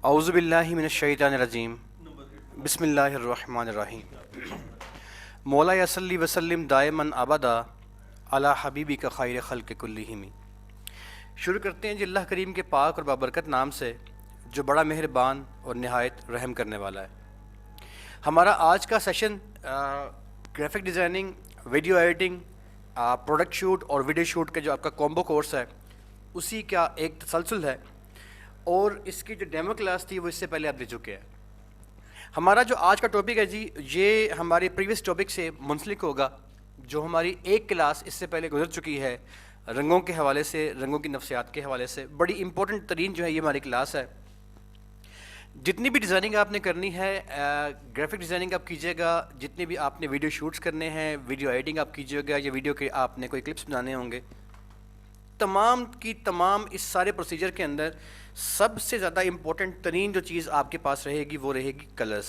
اعوذ باللہ من الشیطان الرجیم بسم اللہ الرحمن الرحیم مولا یصلی وسلم دائما ابدا علی حبیبی کا خیر خلق کلہم۔ شروع کرتے ہیں جی اللہ کریم کے پاک اور بابرکت نام سے جو بڑا مہربان اور نہایت رحم کرنے والا ہے۔ ہمارا آج کا session graphic designing, video editing, product shoot اور ویڈیو شوٹ کا جو آپ کا کومبو کورس ہے اسی کا ایک تسلسل ہے، اور اس کی جو ڈیمو کلاس تھی وہ اس سے پہلے آپ دے چکے ہیں۔ ہمارا جو آج کا ٹاپک ہے جی یہ ہماری پریویس ٹاپک سے منسلک ہوگا، جو ہماری ایک کلاس اس سے پہلے گزر چکی ہے رنگوں کے حوالے سے، رنگوں کی نفسیات کے حوالے سے۔ بڑی امپورٹنٹ ترین جو ہے یہ ہماری کلاس ہے۔ جتنی بھی ڈیزائننگ آپ نے کرنی ہے، گرافک ڈیزائننگ آپ کیجیے گا، جتنے بھی آپ نے ویڈیو شوٹس کرنے ہیں، ویڈیو ایڈیٹنگ آپ کیجیے گا، یا ویڈیو کے آپ نے کوئی کلپس بنانے ہوں گے، تمام کی تمام اس سارے پروسیجر کے اندر سب سے زیادہ امپورٹنٹ ترین جو چیز آپ کے پاس رہے گی وہ رہے گی کلرز،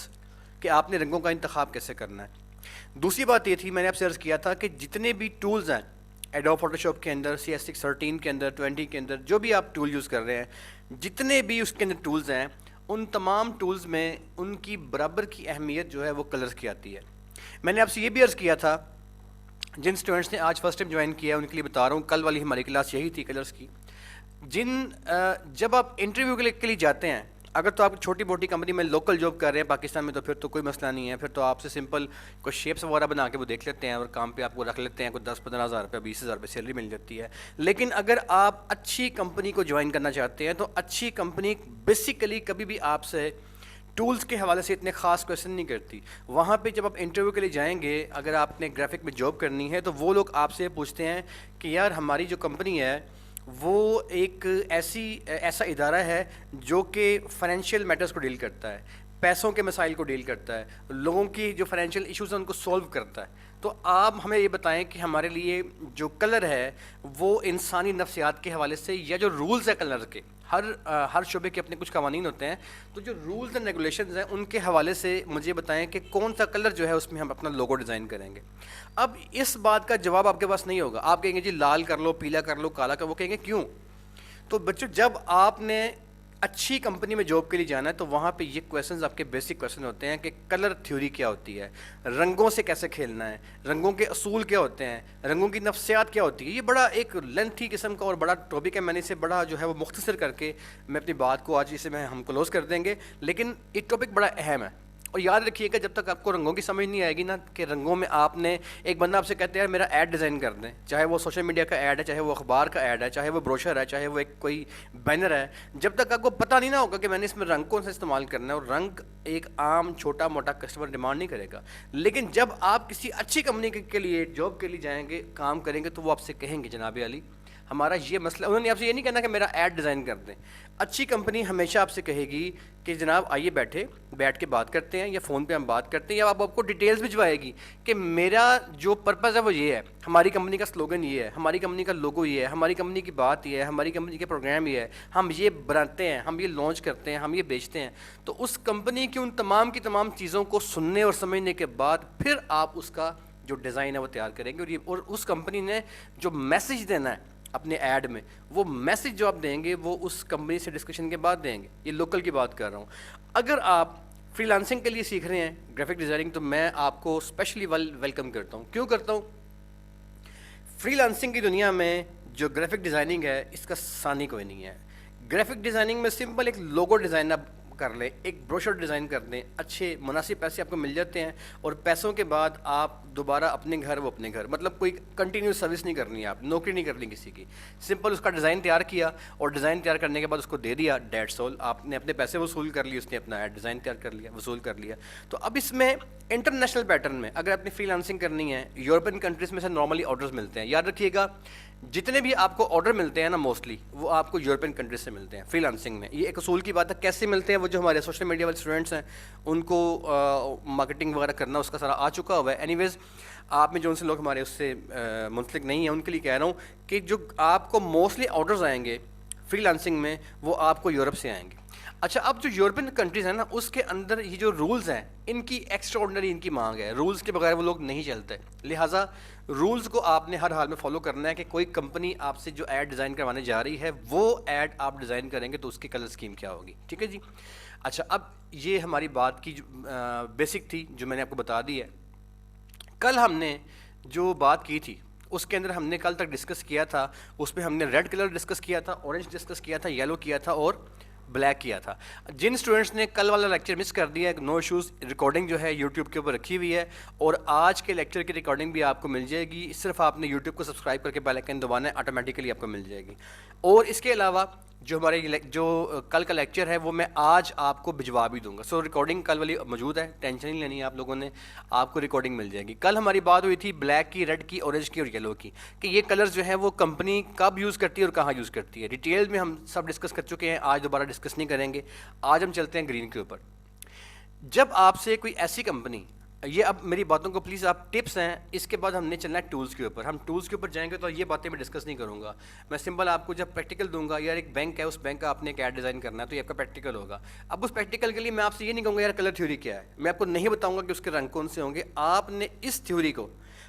کہ آپ نے رنگوں کا انتخاب کیسے کرنا ہے۔ دوسری بات یہ تھی، میں نے آپ سے عرض کیا تھا کہ جتنے بھی ٹولز ہیں ایڈوب فوٹو شاپ کے اندر، CS6 کے اندر، 20 کے اندر، جو بھی آپ ٹول یوز کر رہے ہیں، جتنے بھی اس کے اندر ٹولز ہیں، ان تمام ٹولز میں ان کی برابر کی اہمیت جو ہے وہ کلرز کی آتی ہے۔ میں نے آپ سے یہ بھی عرض کیا تھا، جن اسٹوڈنٹس نے آج فرسٹ ٹائم جوائن کیا ہے ان کے لیے بتا رہا ہوں، کل والی ہماری کلاس یہی تھی کلرز کی۔ جب آپ انٹرویو کے لیے جاتے ہیں، اگر تو آپ چھوٹی موٹی کمپنی میں لوکل جاب کر رہے ہیں پاکستان میں، تو پھر تو کوئی مسئلہ نہیں ہے، پھر تو آپ سے سمپل کوئی شیپس وغیرہ بنا کے وہ دیکھ لیتے ہیں اور کام پہ آپ کو رکھ لیتے ہیں، کوئی 10-15 ہزار روپے، 20 ہزار روپے سیلری مل جاتی ہے۔ لیکن اگر آپ اچھی کمپنی کو جوائن کرنا چاہتے ہیں تو اچھی کمپنی بیسیکلی کبھی بھی آپ سے ٹولز کے حوالے سے اتنے خاص کویشچن نہیں کرتی۔ وہاں پہ جب آپ انٹرویو کے لیے جائیں گے، اگر آپ نے گرافک میں جاب کرنی ہے، تو وہ لوگ آپ سے پوچھتے ہیں کہ یار ہماری جو کمپنی ہے وہ ایک ایسا ادارہ ہے جو کہ فائنینشیل میٹرز کو ڈیل کرتا ہے، پیسوں کے مسائل کو ڈیل کرتا ہے، لوگوں کی جو فائنینشیل ایشوز ہیں ان کو سولو کرتا ہے۔ تو آپ ہمیں یہ بتائیں کہ ہمارے لیے جو کلر ہے وہ انسانی نفسیات کے حوالے سے، یا جو رولز ہیں کلر کے، ہر شعبے کے اپنے کچھ قوانین ہوتے ہیں، تو جو رولز اینڈ ریگولیشنز ہیں ان کے حوالے سے مجھے بتائیں کہ کون سا کلر جو ہے اس میں ہم اپنا لوگو ڈیزائن کریں گے۔ اب اس بات کا جواب آپ کے پاس نہیں ہوگا، آپ کہیں گے جی لال کر لو، پیلا کر لو، کالا کر، وہ کہیں گے کیوں؟ تو بچوں جب آپ نے اچھی کمپنی میں جاب کے لیے جانا ہے تو وہاں پہ یہ کویشچنز آپ کے بیسک کویشچن ہوتے ہیں کہ کلر تھیوری کیا ہوتی ہے، رنگوں سے کیسے کھیلنا ہے، رنگوں کے اصول کیا ہوتے ہیں، رنگوں کی نفسیات کیا ہوتی ہے۔ یہ بڑا ایک لینتھی قسم کا اور بڑا ٹاپک ہے، میں نے اسے بڑا جو ہے وہ مختصر کر کے میں اپنی بات کو آج اسے ہم کلوز کر دیں گے، لیکن یہ ٹاپک بڑا اہم ہے۔ اور یاد رکھیے گا جب تک آپ کو رنگوں کی سمجھ نہیں آئے گی نا، کہ رنگوں میں آپ نے، ایک بندہ آپ سے کہتے ہیں میرا ایڈ ڈیزائن کر دیں، چاہے وہ سوشل میڈیا کا ایڈ ہے، چاہے وہ اخبار کا ایڈ ہے، چاہے وہ بروشر ہے، چاہے وہ ایک کوئی بینر ہے، جب تک آپ کو پتہ نہیں نہ ہوگا کہ میں نے اس میں رنگ کون سے استعمال کرنا ہے، اور رنگ ایک عام چھوٹا موٹا کسٹمر ڈیمانڈ نہیں کرے گا۔ لیکن جب آپ کسی اچھی کمپنی کے لیے جاب کے لیے جائیں گے، کام کریں گے، تو وہ آپ سے کہیں گے جناب علی ہمارا یہ مسئلہ، انہوں نے آپ سے یہ نہیں کہنا کہ میرا ایڈ ڈیزائن کر دیں۔ اچھی کمپنی ہمیشہ آپ سے کہے گی کہ جناب آئیے بیٹھ کے بات کرتے ہیں، یا فون پہ ہم بات کرتے ہیں، یا آپ کو ڈیٹیلز بھجوائے گی کہ میرا جو پرپز ہے وہ یہ ہے، ہماری کمپنی کا سلوگن یہ ہے، ہماری کمپنی کا لوگو یہ ہے، ہماری کمپنی کی بات یہ ہے، ہماری کمپنی کے پروگرام یہ ہے، ہم یہ بناتے ہیں، ہم یہ لانچ کرتے ہیں، ہم یہ بیچتے ہیں۔ تو اس کمپنی کی ان تمام کی تمام چیزوں کو سننے اور سمجھنے کے بعد پھر آپ اس کا جو ڈیزائن ہے وہ تیار کریں گے، اور اس کمپنی نے جو میسج دینا ہے اپنے ایڈ میں، وہ میسج جو آپ دیں گے وہ اس کمپنی سے ڈسکشن کے بعد دیں گے۔ یہ لوکل کی بات کر رہا ہوں۔ اگر آپ فری لانسنگ کے لیے سیکھ رہے ہیں گرافک ڈیزائننگ، تو میں آپ کو اسپیشلی ویلکم کرتا ہوں۔ کیوں کرتا ہوں؟ فری لانسنگ کی دنیا میں جو گرافک ڈیزائننگ ہے اس کا ثانی کوئی نہیں ہے۔ گرافک ڈیزائننگ میں سمپل ایک لوگو ڈیزائن آپ کر لیں، ایک بروشر ڈیزائن کر دیں، اچھے مناسب پیسے آپ کو مل جاتے ہیں، اور پیسوں کے بعد آپ دوبارہ اپنے گھر وہ اپنے گھر، مطلب کوئی کنٹینیوس سروس نہیں کرنی ہے، آپ نوکری نہیں کرنی کسی کی، سمپل اس کا ڈیزائن تیار کیا، اور ڈیزائن تیار کرنے کے بعد اس کو دے دیا، دیٹس آل۔ آپ نے اپنے پیسے وصول کر لیے، اس نے اپنا ڈیزائن تیار کر لیا، وصول کر لیا۔ تو اب اس میں انٹرنیشنل پیٹرن میں اگر اپنی فری لانسنگ کرنی ہے، یورپین کنٹریز میں سے نارملی آرڈرز ملتے ہیں، یاد رکھیے گا جتنے بھی آپ کو آرڈر ملتے ہیں نا موسٹلی وہ آپ کو یورپین کنٹریز سے ملتے ہیں فری لانسنگ میں۔ یہ ایک اصول کی بات ہے۔ کیسے ملتے ہیں؟ وہ جو ہمارے سوشل میڈیا والے اسٹوڈنٹس ہیں ان کو مارکیٹنگ وغیرہ کرنا اس کا سارا آ چکا ہوا ہے۔ اینی ویز آپ میں جو ان سے لوگ ہمارے اس سے منسلک نہیں ہیں ان کے لیے کہہ رہا ہوں کہ جو آپ کو موسٹلی آرڈرز آئیں گے فری لانسنگ میں وہ آپ کو یورپ سے آئیں گے۔ اچھا اب جو یورپین کنٹریز ہیں نا اس کے اندر یہ جو رولز ہیں ان کی ایکسٹرا آرڈنری ان کی مانگ ہے, رولز کے بغیر وہ لوگ نہیں چلتے, لہٰذا رولز کو آپ نے ہر حال میں فالو کرنا ہے کہ کوئی کمپنی آپ سے جو ایڈ ڈیزائن کروانے جا رہی ہے وہ ایڈ آپ ڈیزائن کریں گے تو اس کی کلر اسکیم کیا ہوگی, ٹھیک ہے جی. اچھا اب یہ ہماری بات کی جو بیسک تھی جو میں نے آپ کو بتا دی ہے. کل ہم نے جو بات کی تھی اس کے اندر ہم نے کل تک ڈسکس کیا تھا, اس میں ہم نے ریڈ کلر ڈسکس کیا تھا, اورنج ڈسکس کیا تھا, یلو کیا تھا اور بلیک کیا تھا. جن اسٹوڈنٹس نے کل والا لیکچر مس کر دیا ہے, نو ایشوز, ریکارڈنگ جو ہے یوٹیوب کے اوپر رکھی ہوئی ہے اور آج کے لیکچر کی ریکارڈنگ بھی آپ کو مل جائے گی. صرف آپ نے یوٹیوب کو سبسکرائب کر کے بیل آئکن دبانا ہے, آٹومیٹیکلی آپ کو مل جائے گی. اور اس کے علاوہ جو ہمارے جو کل کا لیکچر ہے وہ میں آج آپ کو بھجوا بھی دوں گا. سو ریکارڈنگ کل والی موجود ہے, ٹینشن نہیں لینی ہے آپ لوگوں نے, آپ کو ریکارڈنگ مل جائے گی. کل ہماری بات ہوئی تھی بلیک کی, ریڈ کی, اورنج کی اور یلو کی, کہ یہ کلرز جو ہیں وہ کمپنی کب یوز کرتی ہے اور کہاں یوز کرتی ہے. ڈیٹیل میں ہم سب ڈسکس کر چکے ہیں, آج دوبارہ ڈسکس نہیں کریں گے. آج ہم چلتے ہیں گرین کے اوپر. جب آپ سے کوئی ایسی کمپنی, یہ اب میری باتوں کو پلیز آپ ٹپس ہیں, اس کے بعد ہم نے چلنا ہے ٹولز کے اوپر. ہم ٹولز کے اوپر جائیں گے تو یہ باتیں میں ڈسکس نہیں کروں گا, میں سمپل آپ کو جب پریکٹیکل دوں گا, یار ایک بینک ہے, اس بینک کا آپ نے ایک ایڈ ڈیزائن کرنا ہے تو یہ آپ کا پریکٹیکل ہوگا. اب اس پریکٹیکل کے لیے میں آپ سے یہ نہیں کہوں گا یار کلر تھیوری کیا ہے, میں آپ کو نہیں بتاؤں گا کہ اس کے رنگ کون سے ہوں گے. آپ نے اس تھیوری کو,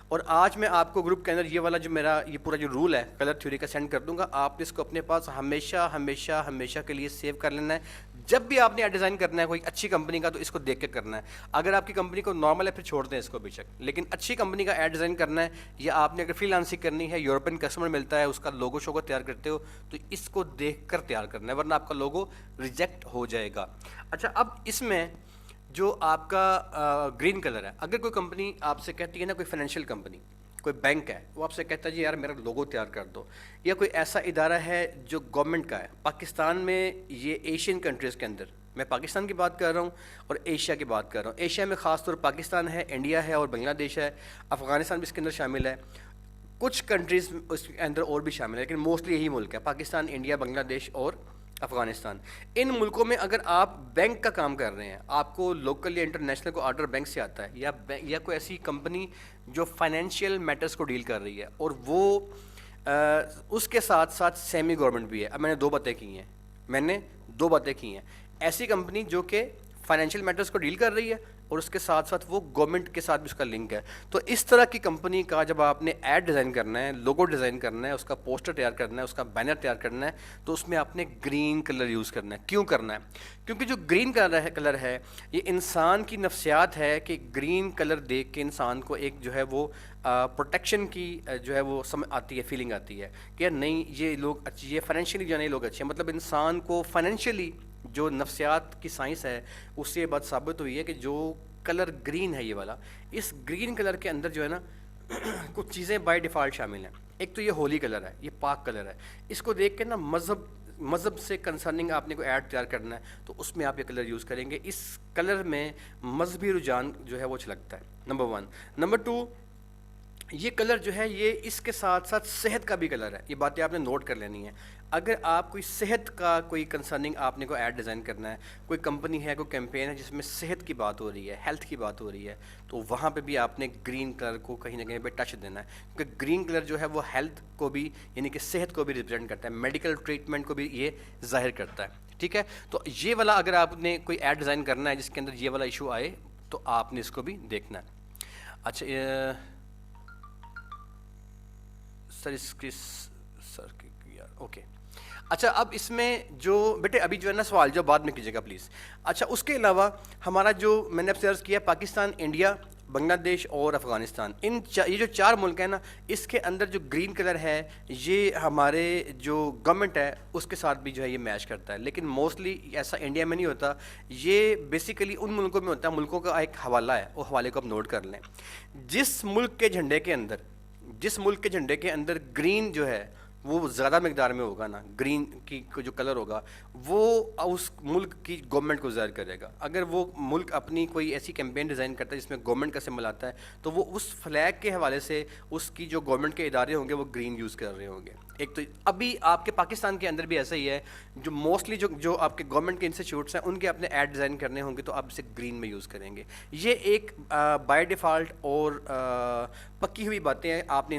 اور آج میں آپ کو گروپ کے اندر یہ والا جو میرا یہ پورا جو رول ہے کلر تھیوری کا سینڈ کر دوں گا, آپ نے اس کو اپنے پاس ہمیشہ ہمیشہ ہمیشہ کے لیے سیو کر لینا ہے. جب بھی آپ نے ایڈ ڈیزائن کرنا ہے کوئی اچھی کمپنی کا تو اس کو دیکھ کے کرنا ہے. اگر آپ کی کمپنی کو نارمل ہے پھر چھوڑ دیں اس کو بے شک, لیکن اچھی کمپنی کا ایڈ ڈیزائن کرنا ہے, یا آپ نے اگر فری لانسنگ کرنی ہے, یورپین کسٹمر ملتا ہے, اس کا لوگو شوگو تیار کرتے ہو تو اس کو دیکھ کر تیار کرنا ہے, ورنہ آپ کا لوگو ریجیکٹ ہو جائے گا. اچھا اب اس میں جو آپ کا گرین کلر ہے, اگر کوئی کمپنی آپ سے کہتی ہے نا, کوئی فائنینشیل کمپنی, کوئی بینک ہے, وہ آپ سے کہتا ہے جی یار میرا لوگو تیار کر دو, یا کوئی ایسا ادارہ ہے جو گورنمنٹ کا ہے. پاکستان میں یہ ایشین کنٹریز کے اندر, میں پاکستان کی بات کر رہا ہوں اور ایشیا کی بات کر رہا ہوں. ایشیا میں خاص طور پاکستان ہے, انڈیا ہے اور بنگلہ دیش ہے, افغانستان بھی اس کے اندر شامل ہے, کچھ کنٹریز اس کے اندر اور بھی شامل ہے, لیکن موسٹلی یہی ملک ہے, پاکستان, انڈیا, بنگلہ دیش اور افغانستان. ان ملکوں میں اگر آپ بینک کا کام کر رہے ہیں, آپ کو لوکل یا انٹرنیشنل کو آرڈر بینک سے آتا ہے, یا کوئی ایسی کمپنی جو فائنینشیل میٹرز کو ڈیل کر رہی ہے اور وہ اس کے ساتھ ساتھ سیمی گورنمنٹ بھی ہے. اب میں نے دو باتیں کی ہیں, ایسی کمپنی جو کہ فائنینشیل میٹرز کو ڈیل کر رہی ہے اور اس کے ساتھ ساتھ وہ گورنمنٹ کے ساتھ بھی اس کا لنک ہے. تو اس طرح کی کمپنی کا جب آپ نے ایڈ ڈیزائن کرنا ہے, لوگو ڈیزائن کرنا ہے, اس کا پوسٹر تیار کرنا ہے, اس کا بینر تیار کرنا ہے, تو اس میں آپ نے گرین کلر یوز کرنا ہے. کیوں کرنا ہے؟ کیونکہ جو گرین کلر ہے یہ انسان کی نفسیات ہے کہ گرین کلر دیکھ کے انسان کو ایک جو ہے وہ پروٹیکشن کی جو ہے وہ آتی ہے, فیلنگ آتی ہے کہ یار نہیں یہ لوگ اچھے, یہ فائنینشیلی جو ہے یہ لوگ اچھے ہیں. مطلب انسان کو فائنینشیلی جو نفسیات کی سائنس ہے اس سے یہ بات ثابت ہوئی ہے کہ جو کلر گرین ہے یہ والا, اس گرین کلر کے اندر جو ہے نا کچھ چیزیں بائی ڈیفالٹ شامل ہیں. ایک تو یہ ہولی کلر ہے, یہ پاک کلر ہے, اس کو دیکھ کے نا مذہب سے کنسرننگ آپ نے کوئی ایڈ تیار کرنا ہے تو اس میں آپ یہ کلر یوز کریں گے. اس کلر میں مذہبی رجحان جو ہے وہ چھلکتا ہے, نمبر 1. نمبر 2, یہ کلر جو ہے یہ اس کے ساتھ ساتھ صحت کا بھی کلر ہے. یہ باتیں آپ نے نوٹ کر لینی ہے. اگر آپ کوئی صحت کا کوئی کنسرننگ آپ نے کوئی ایڈ ڈیزائن کرنا ہے, کوئی کمپنی ہے, کوئی کیمپین ہے جس میں صحت کی بات ہو رہی ہے, ہیلتھ کی بات ہو رہی ہے, تو وہاں پہ بھی آپ نے گرین کلر کو کہیں نہ کہیں پہ ٹچ دینا ہے. کیونکہ گرین کلر جو ہے وہ ہیلتھ کو بھی, یعنی کہ صحت کو بھی ریپرزینٹ کرتا ہے, میڈیکل ٹریٹمنٹ کو بھی یہ ظاہر کرتا ہے. ٹھیک ہے, تو یہ والا اگر آپ نے کوئی ایڈ ڈیزائن کرنا ہے جس کے اندر یہ والا ایشو آئے تو آپ نے اس کو بھی دیکھنا ہے. اچھا اوکے. اچھا اب اس میں جو بیٹے ابھی جو ہے نا سوال جو بعد میں کیجیے گا پلیز. اچھا اس کے علاوہ ہمارا جو میں نے آپ سے عرض کیا پاکستان, انڈیا, بنگلہ دیش اور افغانستان, یہ جو 4 ملک ہیں نا, اس کے اندر جو گرین کلر ہے یہ ہمارے جو گورنمنٹ ہے اس کے ساتھ بھی جو ہے یہ میچ کرتا ہے. لیکن موسٹلی ایسا انڈیا میں نہیں ہوتا, یہ بیسیکلی ان ملکوں میں ہوتا ہے. ملکوں کا ایک حوالہ ہے, وہ حوالے کو آپ نوٹ کر لیں. جس ملک کے جھنڈے کے اندر گرین جو ہے وہ زیادہ مقدار میں ہوگا نا, گرین کی جو کلر ہوگا وہ اس ملک کی گورنمنٹ کو ظاہر کرے گا. اگر وہ ملک اپنی کوئی ایسی کیمپین ڈیزائن کرتا ہے جس میں گورنمنٹ کا سمبل آتا ہے تو وہ اس فلیگ کے حوالے سے اس کی جو گورنمنٹ کے ادارے ہوں گے وہ گرین یوز کر رہے ہوں گے. ایک تو ابھی آپ کے پاکستان کے اندر بھی ایسا ہی ہے، جو موسٹلی جو آپ کے گورنمنٹ کے انسٹیٹیوٹس ہیں ان کے اپنے ایڈ ڈیزائن کرنے ہوں گے تو آپ اسے گرین میں یوز کریں گے. یہ ایک بائی ڈیفالٹ اور پکی ہوئی باتیں ہیں، آپ نے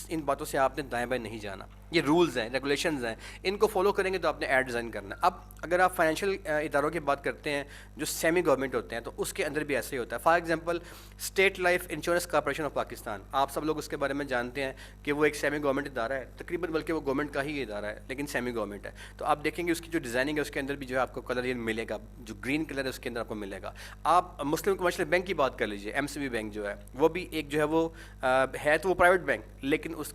ان باتوں سے آپ نے دائیں بائیں نہیں جانا. یہ رولز ہیں، ریگولیشنز ہیں، ان کو فالو کریں گے تو آپ نے ایڈ ڈیزائن کرنا ہے. اب اگر آپ فائنینشیل اداروں کی بات کرتے ہیں جو سیمی گورنمنٹ ہوتے ہیں تو اس کے اندر بھی ایسا ہی ہوتا ہے. For example state life insurance corporation of Pakistan, آپ سب لوگ اس کے بارے میں جانتے ہیں کہ وہ ایک سیمی گورنمنٹ ادارہ ہے تقریباً، بلکہ وہ گورنمنٹ کا ہی ادارہ ہے لیکن سیمی گورنمنٹ ہے. تو آپ دیکھیں گے اس کی جو ڈیزائننگ ہے اس کے اندر بھی جو ہے آپ کو کلر یہ ملے گا، جو گرین کلر ہے اس کے اندر آپ کو ملے گا. آپ مسلم کمرشل بینک کی بات کر لیجیے، ایم سی بی بینک جو ہے وہ بھی ایک جو ہے وہ ہے تو وہ پرائیویٹ بینک، لیکن اس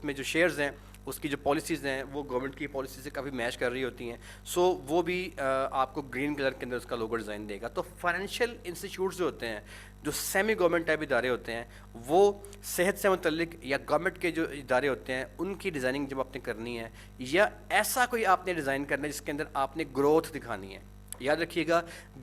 میں جو شیئرز ہیں، اس کی جو پالیسیز ہیں وہ گورنمنٹ کی پالیسی سے کافی میچ کر رہی ہوتی ہیں. سو وہ بھی آپ کو گرین کلر کے اندر اس کا لوگو ڈیزائن دے گا. تو فائنینشیل انسٹیٹیوٹس جو ہوتے ہیں، جو سیمی گورنمنٹ ٹائپ ادارے ہوتے ہیں، وہ صحت سے متعلق یا گورنمنٹ کے جو ادارے ہوتے ہیں ان کی ڈیزائننگ جب آپ نے کرنی ہے، یا ایسا کوئی آپ نے ڈیزائن کرنا ہے جس کے اندر آپ نے گروتھ دکھانی ہے. یاد رکھیے گا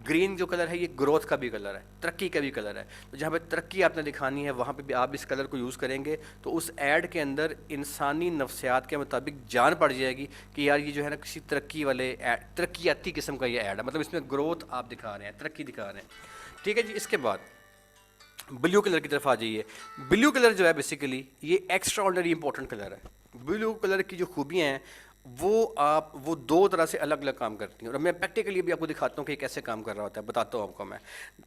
گرین جو کلر ہے یہ گروتھ کا بھی کلر ہے، ترقی کا بھی کلر ہے. تو جہاں پہ ترقی آپ نے دکھانی ہے وہاں پہ بھی آپ اس کلر کو یوز کریں گے تو اس ایڈ کے اندر انسانی نفسیات کے مطابق جان پڑ جائے گی کہ یار یہ جو ہے نا کسی ترقی والے ترقیاتی قسم کا یہ ایڈ ہے، مطلب اس میں گروتھ آپ دکھا رہے ہیں، ترقی دکھا رہے ہیں. ٹھیک ہے جی. اس کے بعد بلیو کلر کی طرف آ جائیے. بلیو کلر جو ہے بیسیکلی یہ ایکسٹرا آرڈنری امپورٹنٹ کلر ہے. بلیو کلر کی جو خوبیاں ہیں وہ دو طرح سے الگ الگ کام کرتی ہیں، اور میں پریکٹیکلی بھی آپ کو دکھاتا ہوں کہ کیسے کام کر رہا ہوتا ہے، بتاتا ہوں آپ کو میں.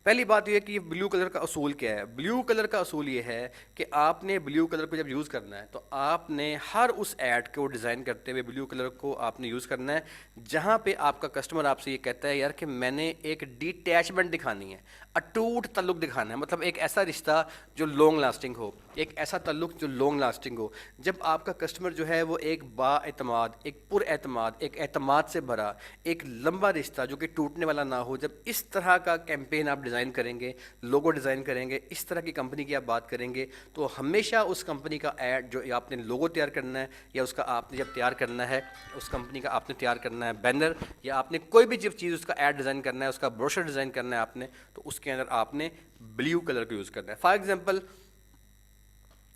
پہلی بات یہ ہے کہ یہ بلیو کلر کا اصول کیا ہے. بلیو کلر کا اصول یہ ہے کہ آپ نے بلیو کلر کو جب یوز کرنا ہے تو آپ نے ہر اس ایڈ کو ڈیزائن کرتے ہوئے بلیو کلر کو آپ نے یوز کرنا ہے جہاں پہ آپ کا کسٹمر آپ سے یہ کہتا ہے یار کہ میں نے ایک ڈیٹیچمنٹ دکھانی ہے، اٹوٹ تعلق دکھانا ہے، مطلب ایک ایسا رشتہ جو لانگ لاسٹنگ ہو، ایک ایسا تعلق جو لانگ لاسٹنگ ہو. جب آپ کا کسٹمر جو ہے وہ ایک با اعتماد، ایک پر اعتماد، ایک اعتماد سے بھرا ایک لمبا رشتہ جو کہ ٹوٹنے والا نہ ہو، جب اس طرح کا کیمپین آپ ڈیزائن کریں گے، لوگو ڈیزائن کریں گے، اس طرح کی کمپنی کی آپ بات کریں گے تو ہمیشہ اس کمپنی کا ایڈ جو آپ نے لوگو تیار کرنا ہے یا اس کا آپ نے جب تیار کرنا ہے اس کمپنی کا آپ نے تیار کرنا ہے بینر، یا آپ نے کوئی بھی جب چیز اس کا ایڈ ڈیزائن کرنا ہے، اس کا بروشر ڈیزائن کرنا ہے آپ نے، تو اس کے اندر آپ نے بلیو کلر کو یوز کرنا ہے. فار ایگزامپل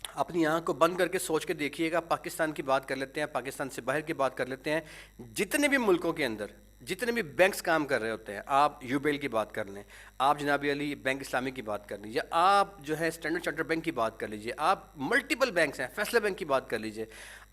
اپنی آنکھ کو بند کر کے سوچ کے دیکھیے گا، پاکستان کی بات کر لیتے ہیں، پاکستان سے باہر کی بات کر لیتے ہیں، جتنے بھی ملکوں کے اندر جتنے بھی بینکس کام کر رہے ہوتے ہیں، آپ یو بی ایل کی بات کر لیں، آپ جناب علی بینک اسلامی کی بات کر لیجیے، آپ جو ہے اسٹینڈرڈ چارٹرڈ بینک کی بات کر لیجیے، آپ ملٹیپل بینکس ہیں، فیصلہ بینک کی بات کر لیجیے.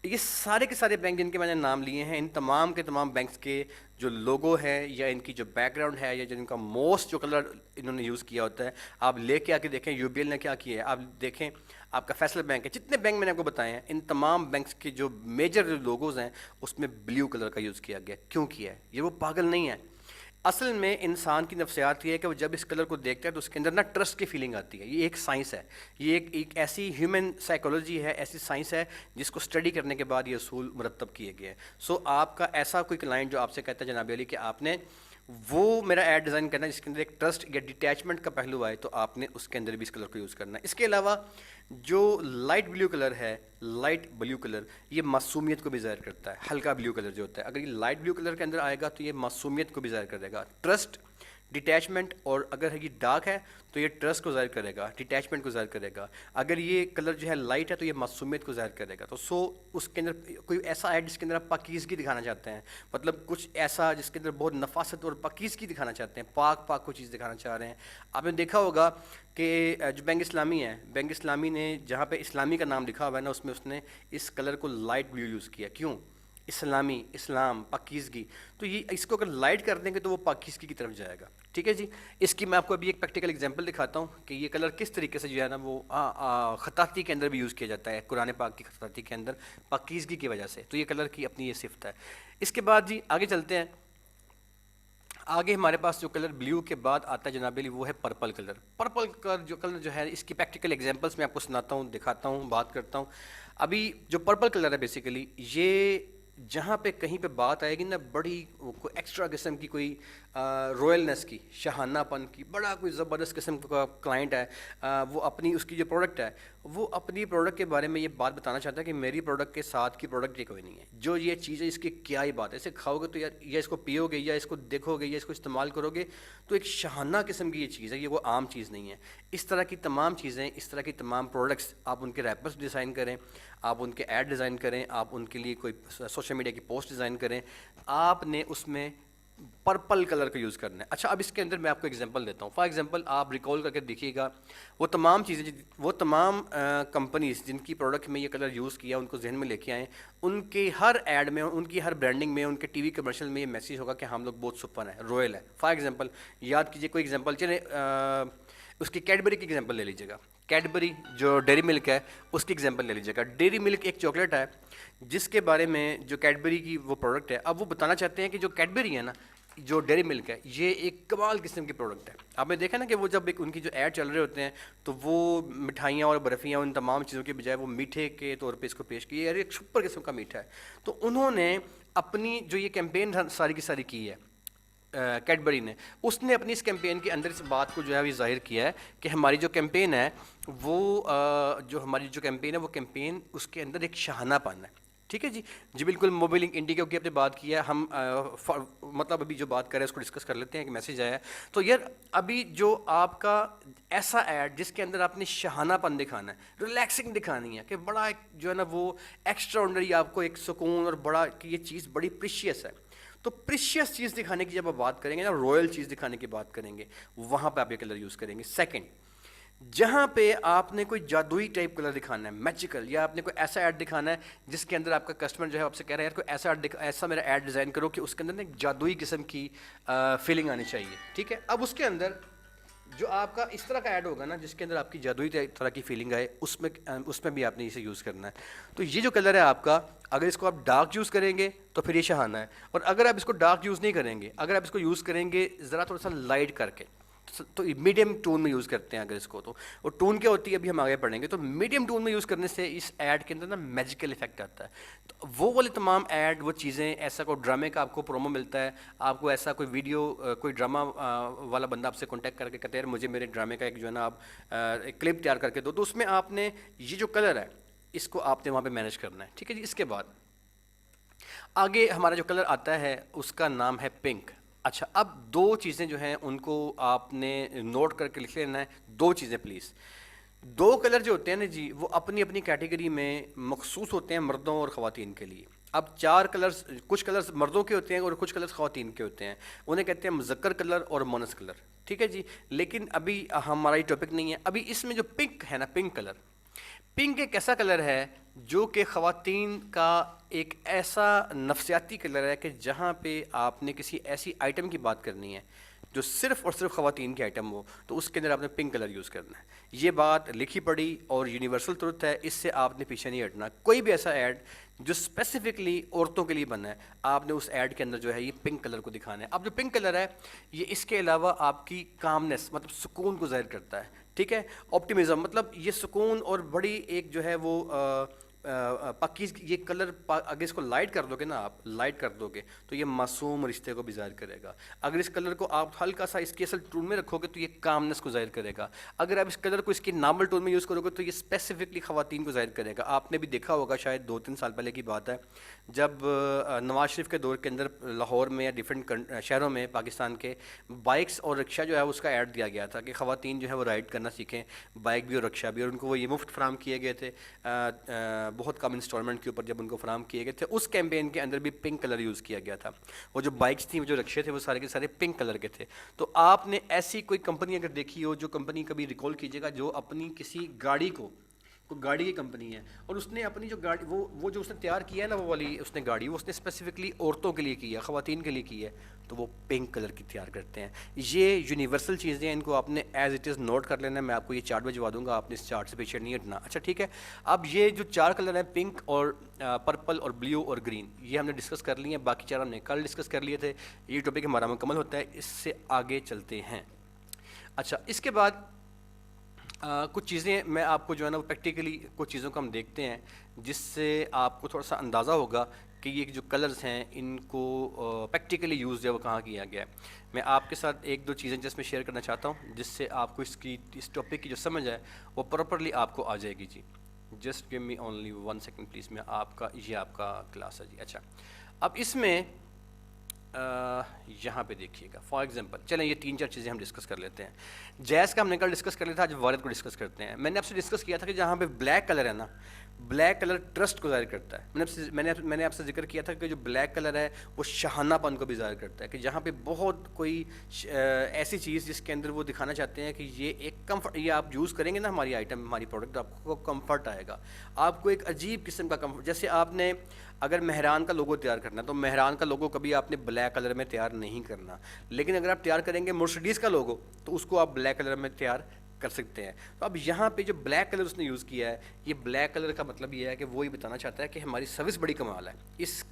یہ سارے کے سارے بینک جن کے میں نے نام لیے ہیں، ان تمام کے تمام بینکس کے جو لوگو ہے یا ان کی جو بیک گراؤنڈ ہے یا جن کا موسٹ جو کلر انہوں نے یوز کیا ہوتا ہے، آپ لے کے آ کے دیکھیں یو بی ایل نے کیا کیا ہے. آپ دیکھیں آپ کا فیصلہ بینک ہے، جتنے بینک میں نے آپ کو بتائے ہیں، ان تمام بینکس کے جو میجر لوگوز ہیں اس میں بلیو کلر کا یوز کیا گیا. کیوں کیا ہے؟ یہ وہ پاگل نہیں ہے. اصل میں انسان کی نفسیات یہ ہے کہ وہ جب اس کلر کو دیکھتا ہے تو اس کے اندر نا ٹرسٹ کی فیلنگ آتی ہے. یہ ایک سائنس ہے، یہ ایک ایسی ہیومن سائیکولوجی ہے، ایسی سائنس ہے جس کو اسٹڈی کرنے کے بعد یہ اصول مرتب کیے گئے ہیں. سو آپ کا ایسا کوئی کلائنٹ جو آپ سے کہتا ہے جناب علی کہ آپ نے وہ میرا ایڈ ڈیزائن کرنا ہے جس کے اندر ایک ٹرسٹ یا ڈیٹیچمنٹ کا پہلو آئے، تو آپ نے اس کے اندر بھی اس کلر کو یوز کرنا ہے. اس کے علاوہ جو لائٹ بلیو کلر ہے، لائٹ بلیو کلر یہ معصومیت کو بھی ظاہر کرتا ہے. ہلکا بلیو کلر جو ہوتا ہے اگر یہ لائٹ بلیو کلر کے اندر آئے گا تو یہ معصومیت کو بھی ظاہر کرے گا، ٹرسٹ، ڈیٹیچمنٹ. اور اگر یہ ڈارک ہے تو یہ ٹرسٹ کو ظاہر کرے گا، ڈیٹیچمنٹ کو ظاہر کرے گا. اگر یہ کلر جو ہے لائٹ ہے تو یہ معصومیت کو ظاہر کرے گا. تو اس کے اندر کوئی ایسا ہے جس کے اندر آپ پاکیزگی دکھانا چاہتے ہیں، مطلب کچھ ایسا جس کے اندر بہت نفاست اور پاکیزگی دکھانا چاہتے ہیں، پاک کوئی چیز دکھانا چاہ رہے ہیں. آپ نے دیکھا ہوگا کہ جو بینک اسلامی ہے، بینک اسلامی نے جہاں پہ اسلامی کا نام لکھا ہوا ہے نا اس میں اس نے اس کلر کو لائٹ بلیو یوز کیا. کیوں؟ اسلامی، اسلام، پاکیزگی. تو یہ اس کو اگر لائٹ کر دیں گے تو وہ پاکیزگی کی طرف جائے گا. ٹھیک ہے جی. اس کی میں آپ کو ابھی ایک پریکٹیکل اگزامپل دکھاتا ہوں کہ یہ کلر کس طریقے سے جو ہے نا وہ خطاطی کے اندر بھی یوز کیا جاتا ہے، قرآن پاک کی خطاطی کے اندر پاکیزگی کی وجہ سے. تو یہ کلر کی اپنی یہ صفت ہے. اس کے بعد جی آگے چلتے ہیں. آگے ہمارے پاس جو کلر بلیو کے بعد آتا ہے جناب علی وہ ہے پرپل کلر. پرپل کا جو کلر جو ہے اس کی پریکٹیکل ایگزامپلس میں آپ کو سناتا ہوں، دکھاتا ہوں، بات کرتا ہوں. ابھی جو پرپل کلر ہے بیسیکلی یہ جہاں پہ کہیں پہ بات آئے گی نا بڑی کوئی ایکسٹرا قسم کی کوئی رائلنس کی، شاہانہ پن کی، بڑا کوئی زبردست قسم کا کلائنٹ ہے، وہ اپنی اس کی جو پروڈکٹ ہے وہ اپنی پروڈکٹ کے بارے میں یہ بات بتانا چاہتا ہے کہ میری پروڈکٹ کے ساتھ کی پروڈکٹ یہ کوئی نہیں ہے، جو یہ چیز ہے اس کی کیا ہی بات ہے، اسے کھاؤ گے تو یا اس کو پیو گے یا اس کو دیکھو گے یا اس کو استعمال کرو گے تو ایک شاہانہ قسم کی یہ چیز ہے، یہ وہ عام چیز نہیں ہے۔ اس طرح کی تمام چیزیں، اس طرح کی تمام پروڈکٹس، آپ ان کے ریپرز ڈیزائن کریں، آپ ان کے ایڈ ڈیزائن کریں، آپ ان کے لیے کوئی سوشل میڈیا کی پوسٹ ڈیزائن کریں، آپ نے اس میں پرپل کلر کا یوز کرنا ہے۔ اچھا اب اس کے اندر میں آپ کو ایگزامپل دیتا ہوں۔ فار ایگزامپل آپ ریکال کر کے دیکھیے گا وہ تمام چیزیں، وہ تمام کمپنیز جن کی پروڈکٹ میں یہ کلر یوز کیا ان کو ذہن میں لے کے آئیں، ان کے ہر ایڈ میں، ان کی ہر برانڈنگ میں، ان کے ٹی وی کمرشل میں یہ میسیج ہوگا کہ ہم لوگ بہت سپر ہیں، رویل ہے۔ فار ایگزامپل یاد کیجیے کوئی ایگزامپل، چلے اس کی کیڈبری کی ایگزامپل لے لیجیے گا، کیڈبری جو ڈیری ملک ہے اس کی ایگزامپل لے لیجیے گا۔ ڈیری ملک ایک چاکلیٹ ہے جس کے بارے میں جو کیڈبری کی وہ پروڈکٹ ہے، اب وہ بتانا چاہتے ہیں کہ جو کیڈبری ہے نا، جو ڈیری ملک ہے، یہ ایک کمال قسم کی پروڈکٹ ہے۔ آپ نے دیکھا نا کہ وہ جب ایک ان کی جو ایڈ چل رہے ہوتے ہیں تو وہ مٹھائیاں اور برفیاں ان تمام چیزوں کے بجائے وہ میٹھے کے طور پہ اس کو پیش کی ہے، ایک سپر قسم کا میٹھا ہے۔ تو انہوں نے اپنی جو یہ کیمپین ساری کی ساری کی ہے کیڈبری نے، اس نے اپنی اس کیمپین کے اندر اس بات کو جو ہے وہ ظاہر کیا ہے کہ ہماری جو کیمپین ہے وہ جو ہماری جو کیمپین ہے وہ کیمپین اس کے اندر ایک شاہانہ پن ہے۔ ٹھیک ہے جی بالکل۔ موبائل انڈیگو کی آپ نے بات کی ہے، ہم مطلب ابھی جو بات کر رہے ہیں اس کو ڈسکس کر لیتے ہیں کہ میسیج آیا ہے تو یار ابھی جو آپ کا ایسا ایڈ جس کے اندر آپ نے شاہانہ پن دکھانا ہے، ریلیکسنگ دکھانی ہے کہ بڑا ایک جو ہے نا وہ ایکسٹرا آرڈنری، آپ کو ایک سکون اور بڑا کہ یہ چیز بڑی پریشیس ہے، تو پریشیس چیز دکھانے کی جب آپ بات کریں گے نا، رائل چیز دکھانے کی بات کریں گے، وہاں پہ آپ یہ کلر یوز کریں گے۔ سیکنڈ، جہاں پہ آپ نے کوئی جادوئی ٹائپ کلر دکھانا ہے، میجیکل، یا آپ نے کوئی ایسا ایڈ دکھانا ہے جس کے اندر آپ کا کسٹمر جو ہے آپ سے کہہ رہا ہے یار کوئی ایسا میرا ایڈ ڈیزائن کرو کہ اس کے اندر نا ایک جادوئی قسم کی فیلنگ آنی چاہیے۔ ٹھیک ہے، اب اس کے اندر جو آپ کا اس طرح کا ایڈ ہوگا نا جس کے اندر آپ کی جادوئی طرح کی فیلنگ آئے، اس میں بھی آپ نے اسے یوز کرنا ہے۔ تو یہ جو کلر ہے آپ کا، اگر اس کو آپ ڈارک یوز کریں گے تو پھر یہ شاہانہ ہے، اور اگر آپ اس کو ڈارک یوز نہیں کریں گے، اگر آپ اس کو یوز کریں گے ذرا تھوڑا سا لائٹ کر کے، تو میڈیم ٹون میں یوز کرتے ہیں اگر اس کو، تو اور ٹون کیا ہوتی ہے ابھی ہم آگے پڑھیں گے، تو میڈیم ٹون میں یوز کرنے سے اس ایڈ کے اندر نا میجیکل افیکٹ آتا ہے۔ تو وہ والے تمام ایڈ، وہ چیزیں، ایسا کوئی ڈرامے کا آپ کو پرومو ملتا ہے، آپ کو ایسا کوئی ویڈیو، کوئی ڈرامہ والا بندہ آپ سے کانٹیکٹ کر کے کہتے ہیں یار مجھے میرے ڈرامے کا ایک جو ہے نا آپ ایک کلپ تیار کر کے دو، تو اس میں آپ نے یہ جو کلر ہے اس کو آپ نے وہاں پہ مینیج کرنا ہے۔ ٹھیک ہے جی، اس کے بعد آگے ہمارا جو کلر آتا ہے اس کا نام ہے پنک۔ اچھا اب دو چیزیں جو ہیں ان کو آپ نے نوٹ کر کے لکھ لینا ہے، دو چیزیں پلیز۔ دو کلر جو ہوتے ہیں نا جی وہ اپنی اپنی کیٹیگری میں مخصوص ہوتے ہیں مردوں اور خواتین کے لیے۔ اب چار کلرز، کچھ کلرز مردوں کے ہوتے ہیں اور کچھ کلرز خواتین کے ہوتے ہیں، انہیں کہتے ہیں مذکر کلر اور مونس کلر۔ ٹھیک ہے جی، لیکن ابھی ہمارا یہ ٹاپک نہیں ہے۔ ابھی اس میں جو پنک ہے نا، پنک کلر، پنک ایک ایسا کلر ہے جو کہ خواتین کا ایک ایسا نفسیاتی کلر ہے کہ جہاں پہ آپ نے کسی ایسی آئٹم کی بات کرنی ہے جو صرف اور صرف خواتین کی آئٹم ہو تو اس کے اندر آپ نے پنک کلر یوز کرنا ہے۔ یہ بات لکھی پڑھی اور یونیورسل ٹروتھ ہے، اس سے آپ نے پیچھے نہیں ہٹنا۔ کوئی بھی ایسا ایڈ جو اسپیسیفکلی عورتوں کے لیے بنا ہے، آپ نے اس ایڈ کے اندر جو ہے یہ پنک کلر کو دکھانا ہے۔ اب جو پنک کلر ہے یہ اس کے علاوہ آپ کی کامنس، مطلب سکون کو ظاہر کرتا ہے۔ ٹھیک ہے، آپٹیمزم، مطلب یہ سکون اور بڑی ایک جو ہے وہ پکیز، یہ کلر اگر اس کو لائٹ کر دو گے نا، آپ لائٹ کر دو گے تو یہ معصوم رشتے کو بھی ظاہر کرے گا۔ اگر اس کلر کو آپ ہلکا سا اس کی اصل ٹون میں رکھو گے تو یہ کامنس کو ظاہر کرے گا۔ اگر آپ اس کلر کو اس کی نارمل ٹون میں یوز کرو گے تو یہ اسپیسیفکلی خواتین کو ظاہر کرے گا۔ آپ نے بھی دیکھا ہوگا، شاید 2-3 سال پہلے کی بات ہے، جب نواز شریف کے دور کے اندر لاہور میں یا ڈفرینٹ شہروں میں پاکستان کے بائکس اور رکشہ جو ہے اس کا ایڈ دیا گیا تھا کہ خواتین جو ہے وہ رائڈ کرنا سیکھیں، بائک بھی اور رکشہ بھی، اور ان کو وہ یہ مفت فراہم کیے گئے تھے بہت کم انسٹالمنٹ کے اوپر جب ان کو فراہم کیے گئے تھے۔ اس کیمپین کے اندر بھی پنک کلر یوز کیا گیا تھا۔ وہ جو بائکس تھیں، وہ جو رکشے تھے، وہ سارے کے سارے پنک کلر کے تھے۔ تو آپ نے ایسی کوئی کمپنی اگر دیکھی ہو، جو کمپنی کبھی ریکال کیجیے گا، جو اپنی کسی گاڑی کو، کوئی گاڑی کی کمپنی ہے اور اس نے اپنی جو گاڑی وہ جو اس نے تیار کیا ہے نا، وہ والی اس نے گاڑی، وہ اس نے اسپیسیفکلی عورتوں کے لیے کی ہے، خواتین کے لیے کی ہے، تو وہ پنک کلر کی تیار کرتے ہیں۔ یہ یونیورسل چیزیں ہیں، ان کو آپ نے ایز اٹ از نوٹ کر لینا ہے۔ میں آپ کو یہ چارٹ بھجوا دوں گا، آپ نے اس چارٹ سے پیچھے نہیں ہٹنا۔ اچھا ٹھیک ہے، اب یہ جو 4 کلر ہیں، پنک اور پرپل اور بلیو اور گرین، یہ ہم نے ڈسکس کر لی ہیں، باقی 4 ہم نے کل ڈسکس کر لیے تھے۔ یہ ٹاپک ہمارا مکمل ہوتا ہے، اس سے آگے چلتے ہیں۔ اچھا اس کے بعد کچھ چیزیں میں آپ کو جو ہے نا وہ پریکٹیکلی کچھ چیزوں کو ہم دیکھتے ہیں جس سے آپ کو تھوڑا سا اندازہ ہوگا کہ یہ جو کلرز ہیں ان کو پریکٹیکلی یوز جو ہے وہ کہاں کیا گیا ہے. میں آپ کے ساتھ ایک دو چیزیں جس میں شیئر کرنا چاہتا ہوں جس سے آپ کو اس ٹاپک کی جو سمجھ ہے وہ پراپرلی آپ کو آ جائے گی. جی just give me only 1 second please. میں آپ کا یہ آپ کا کلاس ہے جی. اچھا اب اس میں یہاں پہ دیکھیے گا فار ایگزامپل چلیں یہ 3-4 چیزیں ہم ڈسکس کر لیتے ہیں. جیز کا ہم نے کل ڈسکس کر لیا تھا, آج وارد کو ڈسکس کرتے ہیں. میں نے آپ سے ڈسکس کیا تھا کہ جہاں پہ بلیک کلر ہے نا, بلیک کلر ٹرسٹ کو ظاہر کرتا ہے. میں نے آپ سے ذکر کیا تھا کہ جو بلیک کلر ہے وہ شاہانہ پن کو بھی ظاہر کرتا ہے, کہ جہاں پہ بہت کوئی ایسی چیز جس کے اندر وہ دکھانا چاہتے ہیں کہ یہ ایک کمفرٹ, یہ آپ یوز کریں گے نا ہماری آئٹم ہماری پروڈکٹ, آپ کو کمفرٹ آئے گا, آپ کو ایک عجیب قسم کا کمفرٹ. جیسے آپ نے اگر مہران کا لوگو تیار کرنا ہے تو مہران کا لوگو کبھی آپ نے بلیک کلر میں تیار نہیں کرنا, لیکن اگر آپ تیار کریں گے مرسڈیز کا لوگو تو اس کو آپ بلیک کلر میں تیار کر سکتے ہیں. تو اب یہاں پہ جو بلیک کلر اس نے یوز کیا ہے, یہ بلیک کلر کا مطلب یہ ہے کہ وہ یہ بتانا چاہتا ہے کہ ہماری سروس بڑی کمال ہے.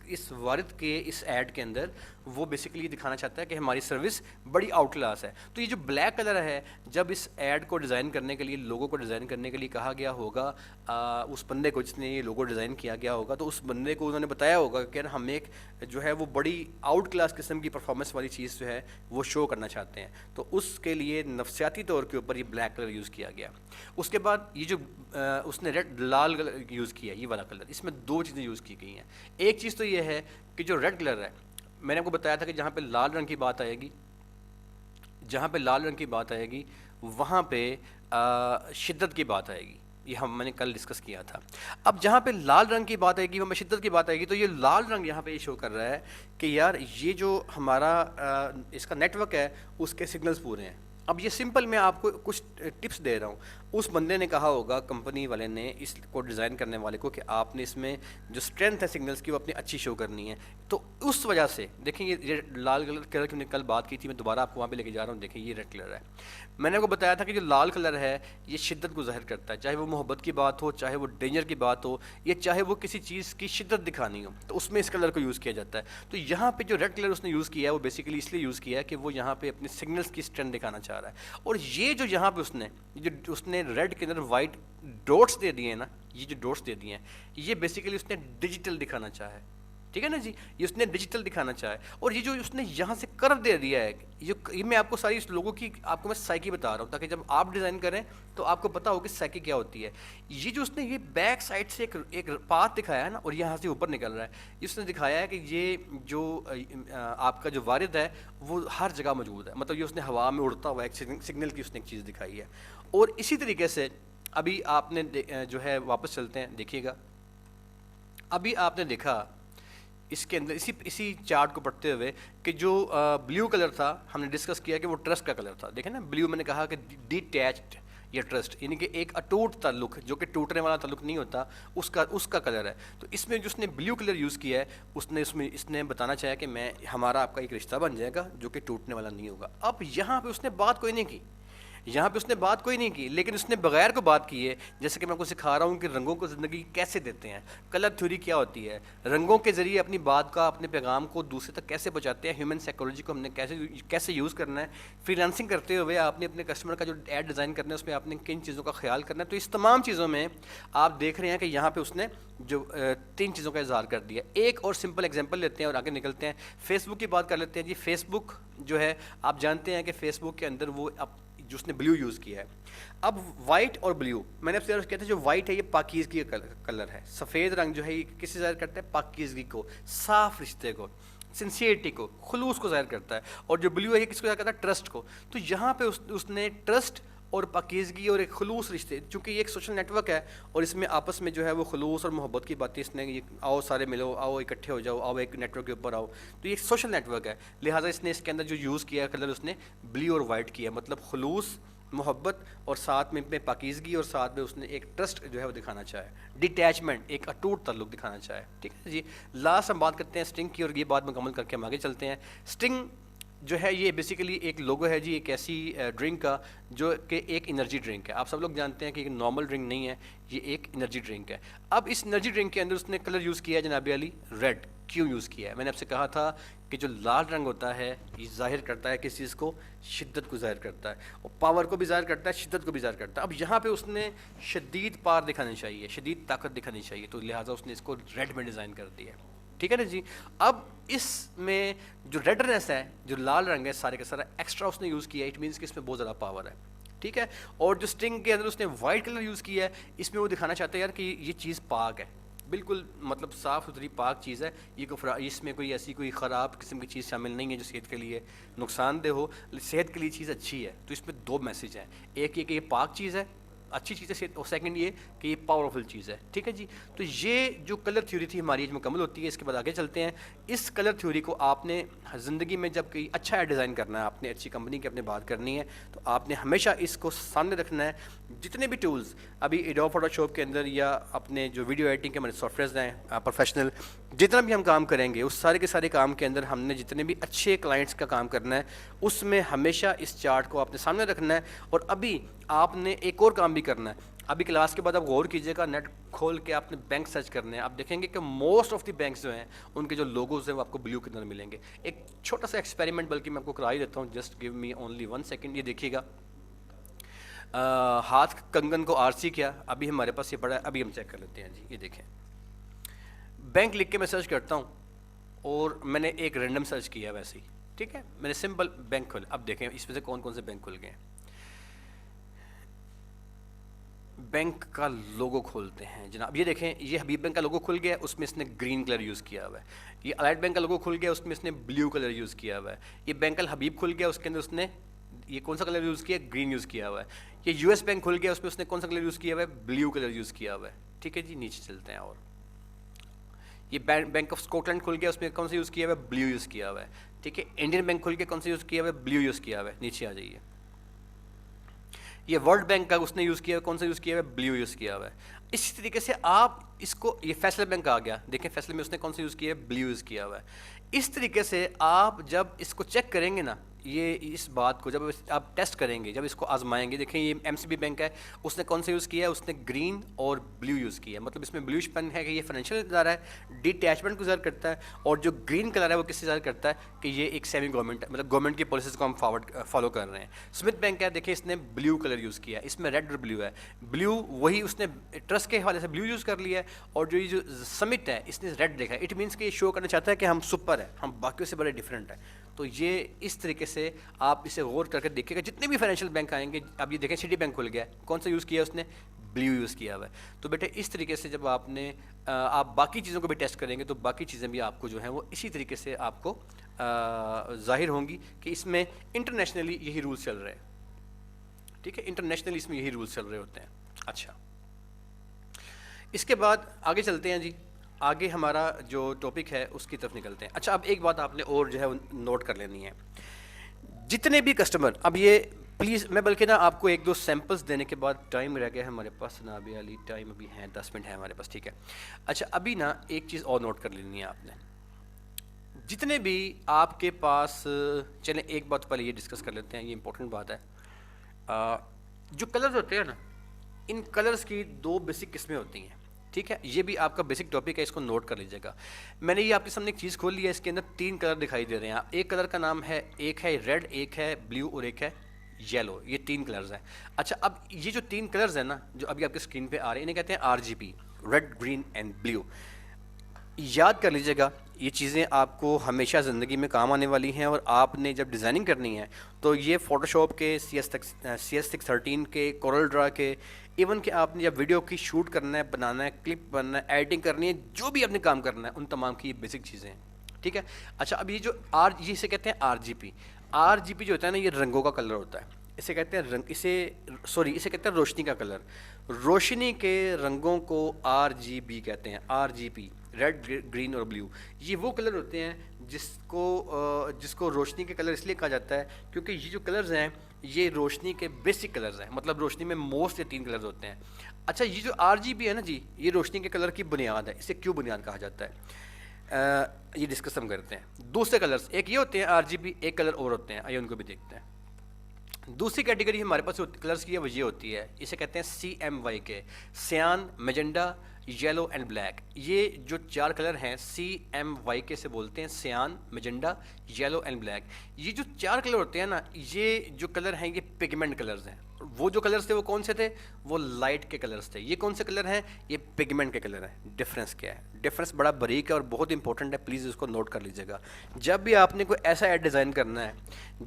اس وارد کے اس ایڈ کے اندر وہ بیسیکلی یہ دکھانا چاہتا ہے کہ ہماری سروس بڑی آؤٹ کلاس ہے. تو یہ جو بلیک کلر ہے, جب اس ایڈ کو ڈیزائن کرنے کے لیے, لوگو کو ڈیزائن کرنے کے لیے کہا گیا ہوگا اس بندے کو جس نے یہ لوگو ڈیزائن کیا گیا ہوگا, تو اس بندے کو انہوں نے بتایا ہوگا کہ ہم ایک جو ہے وہ بڑی آؤٹ کلاس قسم کی پرفارمنس والی چیز جو ہے وہ شو کرنا چاہتے ہیں. تو اس کے لیے نفسیاتی طور کے اوپر یہ بلیک کلر یوز کیا گیا. اس کے بعد یہ جو اس نے ریڈ لال کلر یوز کیا, یہ والا کلر, اس میں 2 چیزیں یوز کی گئی ہیں. ایک چیز تو یہ ہے کہ جو ریڈ کلر ہے, میں نے آپ کو بتایا تھا کہ جہاں پہ لال رنگ کی بات آئے گی, جہاں پہ لال رنگ کی بات آئے گی وہاں پہ شدت کی بات آئے گی. یہ میں نے کل ڈسکس کیا تھا. اب جہاں پہ لال رنگ کی بات آئے گی وہاں پہ شدت کی بات آئے گی, تو یہ لال رنگ یہاں پہ یہ شو کر رہا ہے کہ یار یہ جو ہمارا اس کا نیٹ ورک ہے اس کے سگنلز پورے ہیں. اب یہ سمپل میں آپ کو کچھ ٹپس دے رہا ہوں. اس بندے نے کہا ہوگا, کمپنی والے نے اس کو ڈیزائن کرنے والے کو, کہ آپ نے اس میں جو اسٹرینتھ ہے سگنلز کی وہ اپنی اچھی شو کرنی ہے. تو اس وجہ سے دیکھیں یہ لال کلر کی ہم نے کل بات کی تھی, میں دوبارہ آپ کو وہاں پہ لے کے جا رہا ہوں. دیکھیں یہ ریڈ کلر ہے. میں نے آپ کو بتایا تھا کہ جو لال کلر ہے یہ شدت کو ظاہر کرتا ہے, چاہے وہ محبت کی بات ہو, چاہے وہ ڈینجر کی بات ہو, یا چاہے وہ کسی چیز کی شدت دکھانی ہو, تو اس میں اس کلر کو یوز کیا جاتا ہے. تو یہاں پہ جو ریڈ کلر اس نے یوز کیا ہے وہ بیسیکلی اس لیے یوز کیا ہے کہ وہ یہاں پہ اپنے سگنلز کی اسٹرینتھ دکھانا چاہ رہا ہے. اور یہ جو یہاں پہ اس نے ریڈ کے اندر وائٹ ڈاٹس دے دیے ہیں نا, یہ جو ڈاٹس دے دیے ہیں یہ بیسیکلی اس نے ڈیجیٹل دکھانا چاہا ہے. ٹھیک ہے نا جی, یہ اس نے ڈیجیٹل دکھانا چاہا ہے. اور یہ جو اس نے یہاں سے کرو دے دیا ہے, یہ میں آپ کو ساری اس لوگوں کی آپ کو میں سائیکی بتا رہا ہوں تاکہ جب آپ ڈیزائن کریں تو آپ کو پتہ ہو کہ سائیکی کیا ہوتی ہے. یہ جو اس نے یہ بیک سائڈ سے ایک پاتھ دکھایا ہے نا, اور یہاں سے اوپر نکل رہا ہے, اس نے دکھایا ہے کہ یہ جو آپ کا جو وارد ہے وہ ہر جگہ موجود ہے. مطلب یہ اس نے ہوا میں اڑتا ہوا ایک سگنل کی اس نے ایک چیز دکھائی ہے. اور اسی طریقے سے ابھی آپ نے جو ہے واپس چلتے ہیں, دیکھیے گا ابھی آپ نے دیکھا اس کے اندر اسی چارٹ کو پڑھتے ہوئے کہ جو بلیو کلر تھا ہم نے ڈسکس کیا کہ وہ ٹرسٹ کا کلر تھا. دیکھیں نا بلیو, میں نے کہا کہ ڈیٹیچڈ یا ٹرسٹ, یعنی کہ ایک اٹوٹ تعلق جو کہ ٹوٹنے والا تعلق نہیں ہوتا, اس کا کلر ہے. تو اس میں جو اس نے بلیو کلر یوز کیا ہے اس نے بتانا چاہا کہ ہمارا آپ کا ایک رشتہ بن جائے گا جو کہ ٹوٹنے والا نہیں ہوگا. اب یہاں پہ اس نے بات کوئی نہیں کی, لیکن اس نے بغیر کو بات کی ہے. جیسے کہ میں آپ کو سکھا رہا ہوں کہ رنگوں کو زندگی کیسے دیتے ہیں, کلر تھیوری کیا ہوتی ہے, رنگوں کے ذریعے اپنی بات کا, اپنے پیغام کو دوسرے تک کیسے پہنچاتے ہیں, ہیومن سائیکالوجی کو ہم نے کیسے یوز کرنا ہے. فری لانسنگ کرتے ہوئے آپ نے اپنے کسٹمر کا جو ایڈ ڈیزائن کرنا ہے اس میں آپ نے کن چیزوں کا خیال کرنا ہے. تو اس تمام چیزوں میں آپ دیکھ رہے ہیں کہ یہاں پہ اس نے جو 3 چیزوں کا اظہار کر دیا. ایک اور سمپل ایگزامپل لیتے ہیں اور آگے نکلتے ہیں. فیس بک کی بات کر لیتے ہیں جی. فیس بک جو ہے آپ جانتے ہیں کہ فیس بک کے اندر وہ جو اس نے بلیو یوز کیا ہے. اب وائٹ اور بلیو, میں نے آپ سے عرض کیا تھا جو وائٹ ہے یہ پاکیزگی کا کلر ہے. سفید رنگ جو ہے یہ کسی ظاہر کرتا ہے, پاکیزگی کو, صاف رشتے کو, سنسیئرٹی کو, خلوص کو ظاہر کرتا ہے. اور جو بلیو ہے یہ کس کو ظاہر کرتا ہے, ٹرسٹ کو. تو یہاں پہ اس نے ٹرسٹ اور پاکیزگی اور ایک خلوص رشتے, چونکہ یہ ایک سوشل نیٹ ورک ہے اور اس میں آپس میں جو ہے وہ خلوص اور محبت کی باتیں اس نے, آؤ سارے ملو, آؤ اکٹھے ہو جاؤ, آؤ ایک نیٹ ورک کے اوپر آؤ. تو یہ ایک سوشل نیٹ ورک ہے, لہٰذا اس نے اس کے اندر جو یوز کیا کلر اس نے بلیو اور وائٹ کیا, مطلب خلوص, محبت اور ساتھ میں پاکیزگی اور ساتھ میں اس نے ایک ٹرسٹ جو ہے وہ دکھانا چاہے, ڈیٹیچمنٹ, ایک اٹوٹ تعلق دکھانا چاہے. ٹھیک ہے جی. لاسٹ ہم بات کرتے ہیں اسٹنگ کی, اور یہ بات مکمل کر کے ہم آگے چلتے ہیں. اسٹنگ جو ہے یہ بیسیکلی ایک لوگو ہے جی, ایک ایسی ڈرنک کا جو کہ ایک انرجی ڈرنک ہے. آپ سب لوگ جانتے ہیں کہ ایک نارمل ڈرنک نہیں ہے, یہ ایک انرجی ڈرنک ہے. اب اس انرجی ڈرنک کے اندر اس نے کلر یوز کیا ہے جناب علی, ریڈ. کیوں یوز کیا ہے؟ میں نے آپ سے کہا تھا کہ جو لال رنگ ہوتا ہے یہ ظاہر کرتا ہے کس چیز کو, شدت کو ظاہر کرتا ہے, اور پاور کو بھی ظاہر کرتا ہے, شدت کو بھی ظاہر کرتا ہے. اب یہاں پہ اس نے شدید پار دکھانی چاہیے, شدید طاقت دکھانی چاہیے, تو لہٰذا اس نے اس کو ریڈ میں ڈیزائن کر دیا ہے. ٹھیک ہے نا جی. اب اس میں جو ریڈنس ہے, جو لال رنگ ہے, سارے کا سارا ایکسٹرا اس نے یوز کیا ہے. اٹ مینس کہ اس میں بہت زیادہ پاور ہے, ٹھیک ہے. اور جو اسٹنگ کے اندر اس نے وائٹ کلر یوز کیا ہے, اس میں وہ دکھانا چاہتے ہیں یار کہ یہ چیز پاک ہے, بالکل مطلب صاف ستھری پاک چیز ہے, یہ اس میں کوئی ایسی کوئی خراب قسم کی چیز شامل نہیں ہے جو صحت کے لیے نقصان دہ ہو, صحت کے لیے چیز اچھی ہے. تو اس میں دو میسج ہیں, ایک یہ کہ یہ پاک چیز ہے, اچھی چیز ہے, اور سیکنڈ یہ کہ یہ پاورفل چیز ہے, ٹھیک ہے جی. تو یہ جو کلر تھیوری تھی ہماری مکمل ہوتی ہے. اس کے بعد آگے چلتے ہیں. اس کلر تھیوری کو آپ نے زندگی میں جب کوئی اچھا ڈیزائن کرنا ہے, آپ نے اچھی کمپنی کی اپنے بات کرنی ہے, تو آپ نے ہمیشہ اس کو سامنے رکھنا ہے. جتنے بھی ٹولز ابھی ایڈوب فوٹو شاپ کے اندر یا اپنے جو ویڈیو ایڈیٹنگ کے ہمارے سافٹ ویئرز ہیں پروفیشنل, جتنا بھی ہم کام کریں گے اس سارے کے سارے کام کے اندر ہم نے جتنے بھی اچھے کلائنٹس کا کام کرنا ہے, اس میں ہمیشہ اس چارٹ کو آپ نے سامنے رکھنا ہے. اور ابھی آپ نے ایک اور کام بھی کرنا ہے. ابھی کلاس کے بعد آپ غور کیجیے گا, نیٹ کھول کے آپ نے بینک سرچ کرنے ہیں, آپ دیکھیں گے کہ موسٹ آف دی بینکس جو ہیں ان کے جو لوگوز ہیں وہ آپ کو بلیو کے اندر ملیں گے. ایک چھوٹا سا ایکسپیریمنٹ بلکہ میں آپ کو کرا ہی دیتا ہوں, just give me only 1 second. یہ دیکھیے گا, ہاتھ کنگن کو آر سی کیا, ابھی ہمارے پاس یہ پڑا ہے, ابھی ہم چیک کر لیتے ہیں جی. یہ دیکھیں, بینک لکھ کے میں سرچ کرتا ہوں اور میں نے ایک رینڈم سرچ کیا ویسے ہی, ٹھیک ہے, میں نے سمپل بینک کھول. اب دیکھیں اس میں سے کون کون سے بینک کھل گئے ہیں. بینک کا لوگو کھولتے ہیں جناب. یہ دیکھیں, یہ حبیب بینک کا لوگو کھل گیا, اس میں اس نے گرین کلر یوز کیا ہوا ہے. یہ الائٹ بینک کا لوگو کھل گیا, اس میں اس نے بلیو کلر یوز کیا ہوا ہے. یہ بینک الحبیب کھل گیا, اس کے اندر اس نے یہ کون سا کلر یوز کیا ہے, گرین یوز کیا ہوا ہے. یہ یو ایس بینک کھل گیا, اس میں اس نے کون سا کلر یوز کیا ہوا ہے, بلیو کلر یوز کیا ہوا ہے, ٹھیک ہے جی. نیچے چلتے ہیں. اور یہ بینک آف اسکاٹ لینڈ کھل گیا, اس میں کون سا یوز کیا ہوا ہے, بلیو یوز کیا ہوا ہے, ٹھیک ہے. انڈین بینک کھل گیا, کون سا یوز کیا ہوا ہے, بلیو یوز کیا ہوا ہے. نیچے آ جائیے. یہ ورلڈ بینک کا اس نے یوز کیا ہے, کون سا یوز کیا ہوا ہے, بلیو یوز کیا ہوا ہے. اسی طریقے سے آپ اس کو, یہ فیصلہ بینک آ گیا, دیکھیں فیصلے میں اس نے کون سا یوز کیا ہے, بلیو یوز کیا ہوا ہے. اس طریقے سے آپ جب اس کو چیک کریں گے نا, یہ اس بات کو جب آپ ٹیسٹ کریں گے, جب اس کو آزمائیں گے, دیکھیں یہ ایم سی بی بینک ہے, اس نے کون سا یوز کیا ہے, اس نے گرین اور بلیو یوز کیا ہے. مطلب اس میں بلیوش پن ہے کہ یہ فائنینشیل ادارہ ہے, ڈیٹیچمنٹ کو ظاہر کرتا ہے, اور جو گرین کلر ہے وہ کس سے ظاہر کرتا ہے کہ یہ ایک سیمی گورنمنٹ ہے, مطلب گورنمنٹ کی پالیسیز کو ہم فالو کر رہے ہیں. اسمتھ بینک ہے, دیکھیں اس نے بلیو کلر یوز کیا ہے, اس میں ریڈ اور بلیو ہے. بلیو وہی اس نے ٹرسٹ کے حوالے سے بلیو یوز کر لیا ہے, اور جو یہ جو سمٹ ہے اس نے ریڈ دیکھا ہے. اٹ مینس کہ یہ شو کرنا چاہتا ہے کہ ہم سپر ہیں, ہم باقیوں سے بڑے ڈفرینٹ ہیں. تو یہ اس طریقے سے آپ اسے غور کر کے دیکھیں گا, جتنے بھی فائنینشیل بینک آئیں گے. اب یہ دیکھیں سٹی بینک کھل گیا, کون سا یوز کیا اس نے, بلیو یوز کیا ہوا ہے. تو بیٹے اس طریقے سے جب آپ باقی چیزوں کو بھی ٹیسٹ کریں گے, تو باقی چیزیں بھی آپ کو جو ہیں وہ اسی طریقے سے آپ کو ظاہر ہوں گی کہ اس میں انٹرنیشنلی یہی رولز چل رہے ہیں, ٹھیک ہے. انٹرنیشنلی اس میں یہی رولز چل رہے ہوتے ہیں. اچھا, اس کے بعد آگے چلتے ہیں جی. آگے ہمارا جو ٹاپک ہے اس کی طرف نکلتے ہیں. اچھا, اب ایک بات آپ نے اور جو ہے نوٹ کر لینی ہے. جتنے بھی کسٹمر, اب یہ پلیز میں بلکہ نا آپ کو ایک دو سیمپلس دینے کے بعد, ٹائم رہ گیا ہے ہمارے پاس جناب علی, ٹائم ابھی ہے 10 منٹ ہے ہمارے پاس, ٹھیک ہے. اچھا, ابھی نا ایک چیز اور نوٹ کر لینی ہے آپ نے. جتنے بھی آپ کے پاس, چلیں ایک بات پہلے یہ ڈسکس کر لیتے ہیں, یہ امپورٹنٹ بات ہے. جو کلرز ہوتے ہیں نا, ان کلرز کی 2 بیسک قسمیں ہوتی ہیں, ٹھیک ہے. یہ بھی آپ کا بیسک ٹاپک ہے, اس کو نوٹ کر لیجیے گا. میں نے یہ آپ کے سامنے ایک چیز کھول لی ہے, اس کے اندر 3 کلر دکھائی دے رہے ہیں. ایک کلر کا نام ہے, ایک ہے ریڈ, ایک ہے بلیو, اور ایک ہے یلو. یہ 3 کلرز ہیں. اچھا, اب یہ جو 3 کلرز ہیں نا, جو ابھی آپ کے اسکرین پہ آ رہے ہیں, انہیں کہتے ہیں RGB, red, green and blue. یاد کر لیجیے گا, یہ چیزیں آپ کو ہمیشہ زندگی میں کام آنے والی ہیں. اور آپ نے جب ڈیزائننگ کرنی ہے تو یہ فوٹو شاپ کے CS613 کے, کورل ڈرا کے, ایون کہ آپ نے جب ویڈیو کی شوٹ کرنا ہے, بنانا ہے, کلپ بننا ہے, ایڈیٹنگ کرنی ہے, جو بھی آپ نے کام کرنا ہے, ان تمام کی یہ بیسک چیزیں ہیں, ٹھیک ہے. اچھا, اب یہ جو یہ اسے کہتے ہیں RGB. RGB جو ہوتا ہے نا, یہ رنگوں کا کلر ہوتا ہے. اسے کہتے ہیں اسے کہتے ہیں روشنی کا کلر. روشنی کے رنگوں کو RGB کہتے ہیں. RGB, ریڈ, گرین اور بلیو, یہ وہ کلر ہوتے ہیں جس کو روشنی کے کلر اس لیے کہا جاتا ہے کیونکہ یہ جو کلرز ہیں یہ روشنی کے بیسک کلرز ہیں. مطلب روشنی میں موسٹ یہ 3 کلرز ہوتے ہیں. اچھا, یہ جو RGB ہے نا جی, یہ روشنی کے کلر کی بنیاد ہے. اسے کیوں بنیاد کہا جاتا ہے, یہ ڈسکس ہم کرتے ہیں. دوسرے کلرز ایک یہ ہوتے ہیں RGB, ایک کلر اور ہوتے ہیں, آئیے ان کو بھی دیکھتے ہیں. دوسری کیٹیگری ہمارے پاس کلرز کی ہے وہ یہ ہوتی ہے, اسے کہتے ہیں CMYK, cyan, magenta, yellow and black. یہ جو 4 کلر ہیں CMYK سے بولتے ہیں, cyan, magenta, yellow and black. یہ جو 4 کلر ہوتے ہیں نا, یہ جو کلر ہیں یہ پگمنٹ کلرز ہیں. وہ جو کلرز تھے وہ کون سے تھے, وہ لائٹ کے کلرز تھے. یہ کون سے کلر ہیں, یہ پگمنٹ کے کلر ہیں. ڈفرینس کیا ہے, ڈفرینس بڑا باریک ہے اور بہت امپورٹنٹ ہے، پلیز اس کو نوٹ کر لیجیے گا. جب بھی آپ نے کوئی ایسا ایڈ ڈیزائن کرنا ہے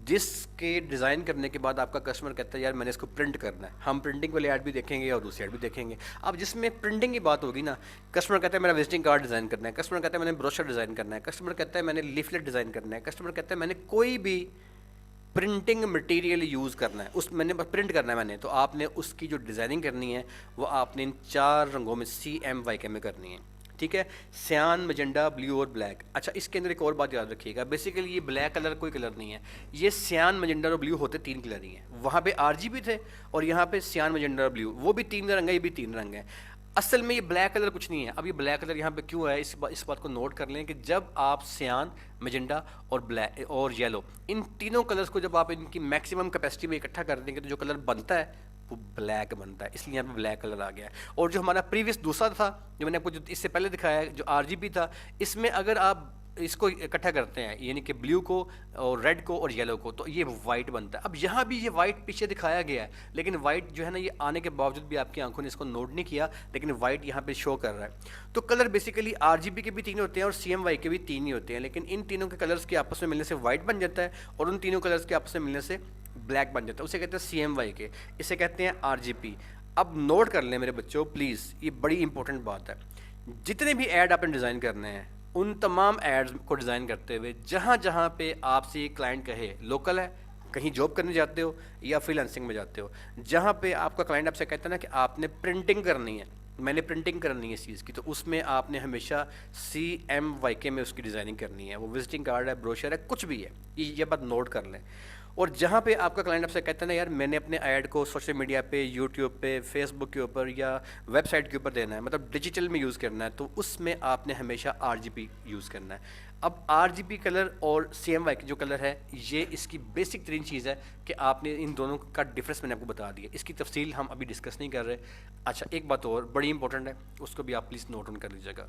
جس کے ڈیزائن کرنے کے بعد آپ کا کسٹمر کہتا ہے یار میں نے اس کو پرنٹ کرنا ہے، ہم پرنٹنگ والے ایڈ بھی دیکھیں گے اور دوسری ایڈ بھی دیکھیں گے. اب جس میں پرنٹنگ کی بات ہوگی نا، کسٹمر کہتا ہے میرا وزٹنگ کارڈ ڈیزائن کرنا ہے، کسٹمر کہتا ہے میں نے بروشر ڈیزائن کرنا ہے، کسٹمر کہتا ہے میں نے لیفلیٹ ڈیزائن کرنا ہے، کسٹمر کہتا ہے میں نے کوئی بھی پرنٹنگ مٹیریل یوز کرنا ہے، اس میں نے پرنٹ کرنا ہے میں نے، تو آپ نے اس کی جو ڈیزائننگ کرنی ہے وہ آپ نے ان 4 رنگوں میں CMYK میں کرنی ہے. ٹھیک ہے، سیان، مجنڈا، بلیو اور بلیک. اچھا اس کے اندر ایک اور بات یاد رکھیے گا، بیسیکلی یہ بلیک کلر کوئی کلر نہیں ہے، یہ سیان، مجنڈا اور بلیو ہوتے 3 کلر ہی ہیں. وہاں پہ RGB تھے اور یہاں پہ سیان، مجنڈا اور بلیو، وہ بھی 3 رنگ ہے، یہ بھی 3 رنگ ہیں. اصل میں یہ بلیک کلر کچھ نہیں ہے. اب یہ بلیک کلر یہاں پہ کیوں ہے، اس بات کو نوٹ کر لیں کہ جب آپ سیان، مجنڈا اور بلیک اور یلو، ان تینوں کلرز کو جب آپ ان کی میکسیمم کیپیسٹی میں اکٹھا کر دیں گے تو جو کلر بنتا ہے وہ بلیک بنتا ہے، اس لیے یہاں پہ بلیک کلر آ گیا ہے. اور جو ہمارا پریویس دوسرا تھا جو میں نے آپ کو جو اس سے پہلے دکھایا ہے جو RGB تھا، اس میں اگر آپ اس کو اکٹھا کرتے ہیں یعنی کہ بلیو کو اور ریڈ کو اور یلو کو تو یہ وائٹ بنتا ہے. اب یہاں بھی یہ وائٹ پیچھے دکھایا گیا ہے لیکن وائٹ جو ہے نا یہ آنے کے باوجود بھی آپ کی آنکھوں نے اس کو نوٹ نہیں کیا، لیکن وائٹ یہاں پہ شو کر رہا ہے. تو کلر بیسیکلی RGB کے بھی 3 ہوتے ہیں اور CMYK کے بھی 3 ہی ہوتے ہیں، لیکن ان تینوں کے کلرز کے آپس میں ملنے سے وائٹ بن جاتا ہے اور ان تینوں کلرز کے آپس میں ملنے سے بلیک بن جاتا ہے. اسے کہتے ہیں CMYK، اسے کہتے ہیں RGB. اب نوٹ کر لیں میرے بچوں پلیز، یہ بڑی امپورٹنٹ بات ہے. جتنے بھی ایڈ آپ نے ڈیزائن کرنے ہیں ان تمام ایڈز کو ڈیزائن کرتے ہوئے جہاں جہاں پہ آپ سے یہ کلائنٹ کہے لوکل ہے، کہیں جاب کرنے جاتے ہو یا فری لانسنگ میں جاتے ہو، جہاں پہ آپ کا کلائنٹ آپ سے کہتا ہے نا کہ آپ نے پرنٹنگ کرنی ہے، میں نے پرنٹنگ کرنی ہے اس چیز کی، تو اس میں آپ نے ہمیشہ CMYK میں اس کی ڈیزائننگ کرنی ہے. وہ وزٹنگ کارڈ ہے، بروشر ہے، کچھ بھی ہے، یہ بات نوٹ کر لیں. اور جہاں پہ آپ کا کلائنٹ آپ سے کہتا ہے نا یار میں نے اپنے ایڈ کو سوشل میڈیا پہ، یوٹیوب پہ، فیس بک کے اوپر یا ویب سائٹ کے اوپر دینا ہے، مطلب ڈیجیٹل میں یوز کرنا ہے، تو اس میں آپ نے ہمیشہ RGB یوز کرنا ہے. اب RGB کلر اور CMYK جو کلر ہے یہ اس کی بیسک ترین چیز ہے کہ آپ نے ان دونوں کا ڈفرینس میں نے آپ کو بتا دیا، اس کی تفصیل ہم ابھی ڈسکس نہیں کر رہے. اچھا ایک بات اور بڑی امپورٹنٹ ہے، اس کو بھی آپ پلیز نوٹ آن کر لیجیے گا.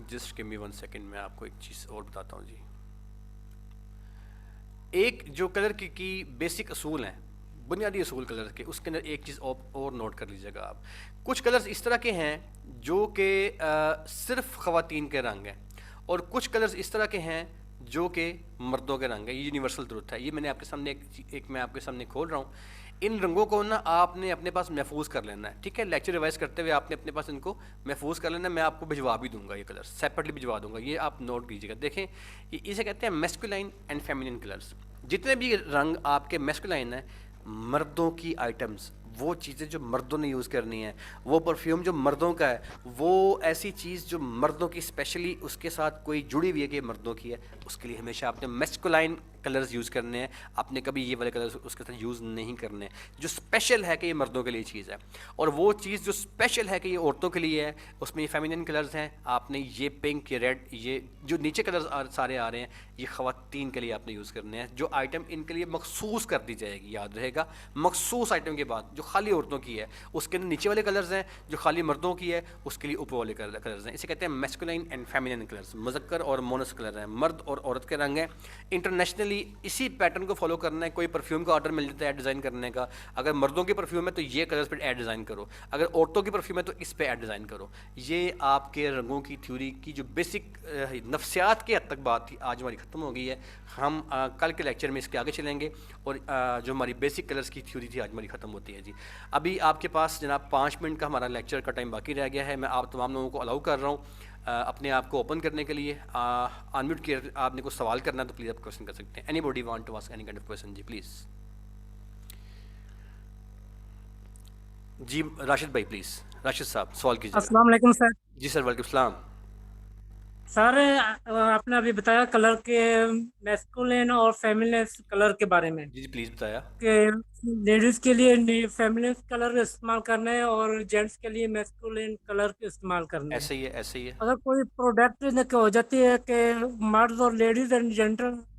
جسٹ گیو می 1 سیکنڈ، میں آپ کو ایک چیز اور بتاتا ہوں. جی ایک جو کلر کی بیسک اصول ہیں، بنیادی اصول کلر کے، اس کے اندر ایک چیز اور نوٹ کر لیجیے گا آپ. کچھ کلرز اس طرح کے ہیں جو کہ صرف خواتین کے رنگ ہیں اور کچھ کلرز اس طرح کے ہیں جو کہ مردوں کے رنگ ہیں. یہ یونیورسل ٹروتھ ہے، یہ میں نے آپ کے سامنے ایک میں آپ کے سامنے کھول رہا ہوں. ان رنگوں کو نا آپ نے اپنے پاس محفوظ کر لینا ہے. ٹھیک ہے، لیکچر ریوائز کرتے ہوئے آپ نے اپنے پاس ان کو محفوظ کر لینا ہے. میں آپ کو بھجوا بھی دوں گا، یہ کلر سیپریٹلی بھجوا دوں گا، یہ آپ نوٹ کیجیے گا. دیکھیں اسے کہتے ہیں میسکولائن اینڈ فیمینن کلرز. جتنے بھی رنگ آپ کے میسکولائن ہیں، مردوں کی آئٹمز، وہ چیزیں جو مردوں نے یوز کرنی ہیں، وہ پرفیوم جو مردوں کا ہے، وہ ایسی چیز جو مردوں کی اسپیشلی اس کے ساتھ کوئی جڑی ہوئی ہے کہ مردوں کی ہے، اس کے لیے ہمیشہ آپ نے میسکولائن کلرز یوز کرنے ہیں. آپ نے کبھی یہ والے کلرز اس کے ساتھ یوز نہیں کرنے. جو اسپیشل ہے کہ یہ مردوں کے لیے چیز ہے، اور وہ چیز جو اسپیشل ہے کہ یہ عورتوں کے لیے ہے، اس میں یہ فیمینن کلرز ہیں. آپ نے یہ پنک، یہ ریڈ، یہ جو نیچے کلرز سارے آ رہے ہیں یہ خواتین کے لیے آپ نے یوز کرنے ہیں. جو آئٹم ان کے لیے مخصوص کر دی جائے گی، یاد رہے گا، مخصوص آئٹم کے بعد جو خالی عورتوں کی ہے اس کے اندر نیچے والے کلرز ہیں، جو خالی مردوں کی ہے اس کے لیے اوپر والے کلرز ہیں. اسے کہتے ہیں میسکولائن اینڈ فیمینن کلرز. مذکر اور مونس کلر ہیں، مرد اور عورت کے رنگ ہیں. انٹرنیشنلی اسی پیٹرن کو فالو کرنا ہے. کوئی پرفیوم کا آرڈر مل جاتا ہے ایڈ ڈیزائن کرنے کا، اگر مردوں کی پرفیوم ہے تو یہ کلرز پہ ایڈ ڈیزائن کرو، اگر عورتوں کی پرفیوم ہے تو اس پہ ایڈ ڈیزائن کرو. یہ آپ کے رنگوں کی تھیوری کی جو بیسک نفسیات کی حد تک بات تھی آج ہماری ختم ہو گئی ہے. ہم کل کے لیکچر میں اس کے آگے چلیں گے اور جو ہماری بیسک کلرز کی تھیوری تھی آج ہماری ختم ہوتی ہے. جی ابھی آپ کے پاس جناب 5 منٹ کا ہمارا لیکچر کا ٹائم باقی رہ گیا ہے. میں آپ تمام لوگوں کو الاؤ کر رہا ہوں اپنے آپ کو اوپن کرنے کے لیے. انمیوٹ کیے، آپ نے کوئی سوال کرنا ہے تو پلیز آپ کویشچن کر سکتے ہیں. Any body want to ask any kind of question? G please. جی راشد بھائی پلیز، راشد صاحب سوال کیجیے. السلام علیکم سر. جی سر، وعلیکم السلام. سر آپ نے ابھی بتایا کلر کے میسکولین اور فیمینین کلر کے بارے میں جی پلیز بتایا. کہ لیڈیز کے لیے فیمینین کلر استعمال کرنا ہے اور جینٹس کے لیے میسکولین کلر استعمال کرنا ہے. ایسے ہی ہے. اگر کوئی پروڈکٹ ہو جاتی ہے کہ مرد اور ladies and gender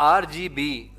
RGB,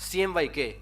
CMYK,